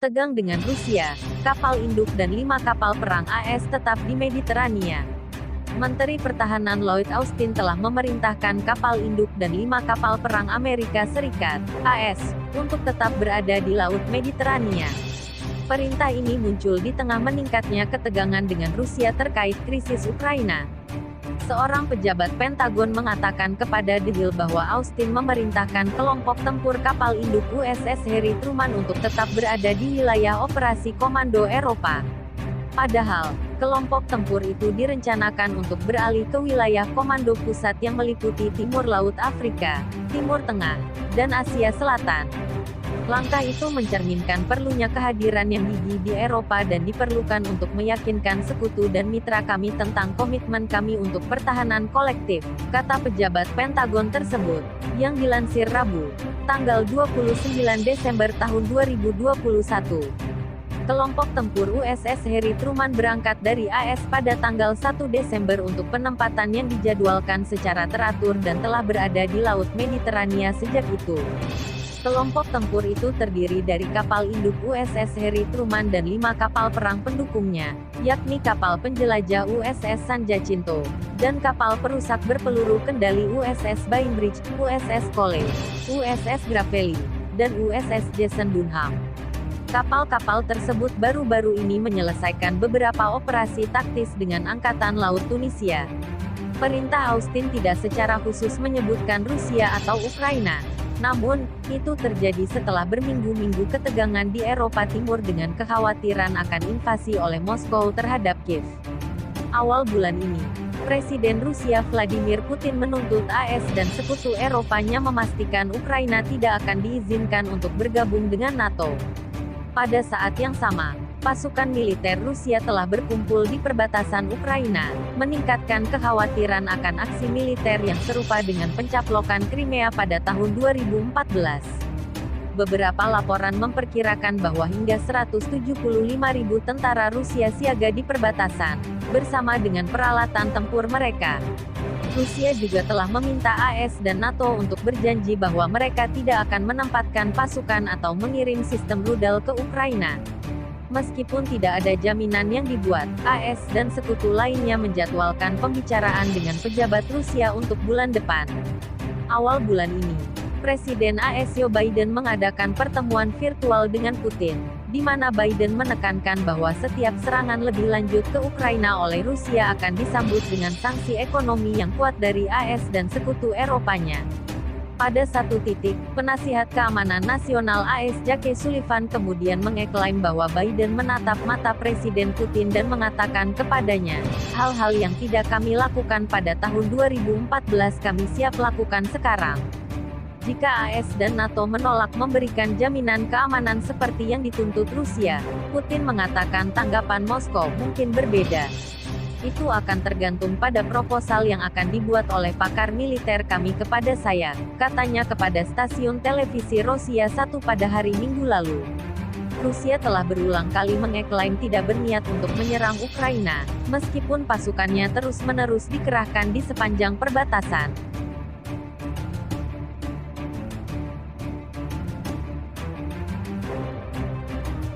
Tegang dengan Rusia, kapal induk dan 5 kapal perang AS tetap di Mediterania. Menteri Pertahanan Lloyd Austin telah memerintahkan kapal induk dan 5 kapal perang Amerika Serikat, AS, untuk tetap berada di Laut Mediterania. Perintah ini muncul di tengah meningkatnya ketegangan dengan Rusia terkait krisis Ukraina. Seorang pejabat Pentagon mengatakan kepada The Hill bahwa Austin memerintahkan kelompok tempur kapal induk USS Harry Truman untuk tetap berada di wilayah operasi Komando Eropa. Padahal, kelompok tempur itu direncanakan untuk beralih ke wilayah Komando Pusat yang meliputi Timur Laut Afrika, Timur Tengah, dan Asia Selatan. Langkah itu mencerminkan perlunya kehadiran yang gigih di Eropa dan diperlukan untuk meyakinkan sekutu dan mitra kami tentang komitmen kami untuk pertahanan kolektif, kata pejabat Pentagon tersebut, yang dilansir Rabu, tanggal 29 Desember tahun 2021. Kelompok tempur USS Harry Truman berangkat dari AS pada tanggal 1 Desember untuk penempatan yang dijadwalkan secara teratur dan telah berada di Laut Mediterania sejak itu. Kelompok tempur itu terdiri dari kapal induk USS Harry Truman dan 5 kapal perang pendukungnya, yakni kapal penjelajah USS San Jacinto, dan kapal perusak berpeluru kendali USS Bainbridge, USS Cole, USS Gravely, dan USS Jason Dunham. Kapal-kapal tersebut baru-baru ini menyelesaikan beberapa operasi taktis dengan Angkatan Laut Tunisia. Perintah Austin tidak secara khusus menyebutkan Rusia atau Ukraina. Namun, itu terjadi setelah berminggu-minggu ketegangan di Eropa Timur dengan kekhawatiran akan invasi oleh Moskow terhadap Kiev. Awal bulan ini, Presiden Rusia Vladimir Putin menuntut AS dan sekutu Eropanya memastikan Ukraina tidak akan diizinkan untuk bergabung dengan NATO. Pada saat yang sama, pasukan militer Rusia telah berkumpul di perbatasan Ukraina, meningkatkan kekhawatiran akan aksi militer yang serupa dengan pencaplokan Crimea pada tahun 2014. Beberapa laporan memperkirakan bahwa hingga 175.000 tentara Rusia siaga di perbatasan, bersama dengan peralatan tempur mereka. Rusia juga telah meminta AS dan NATO untuk berjanji bahwa mereka tidak akan menempatkan pasukan atau mengirim sistem rudal ke Ukraina. Meskipun tidak ada jaminan yang dibuat, AS dan sekutu lainnya menjadwalkan pembicaraan dengan pejabat Rusia untuk bulan depan. Awal bulan ini, Presiden AS Joe Biden mengadakan pertemuan virtual dengan Putin, di mana Biden menekankan bahwa setiap serangan lebih lanjut ke Ukraina oleh Rusia akan disambut dengan sanksi ekonomi yang kuat dari AS dan sekutu Eropanya. Pada satu titik, penasihat keamanan nasional AS Jake Sullivan kemudian mengeklaim bahwa Biden menatap mata Presiden Putin dan mengatakan kepadanya, hal-hal yang tidak kami lakukan pada tahun 2014 kami siap lakukan sekarang. Jika AS dan NATO menolak memberikan jaminan keamanan seperti yang dituntut Rusia, Putin mengatakan tanggapan Moskow mungkin berbeda. Itu akan tergantung pada proposal yang akan dibuat oleh pakar militer kami kepada saya, katanya kepada stasiun televisi Rosia 1 pada hari Minggu lalu. Rusia telah berulang kali mengeklaim tidak berniat untuk menyerang Ukraina, meskipun pasukannya terus-menerus dikerahkan di sepanjang perbatasan.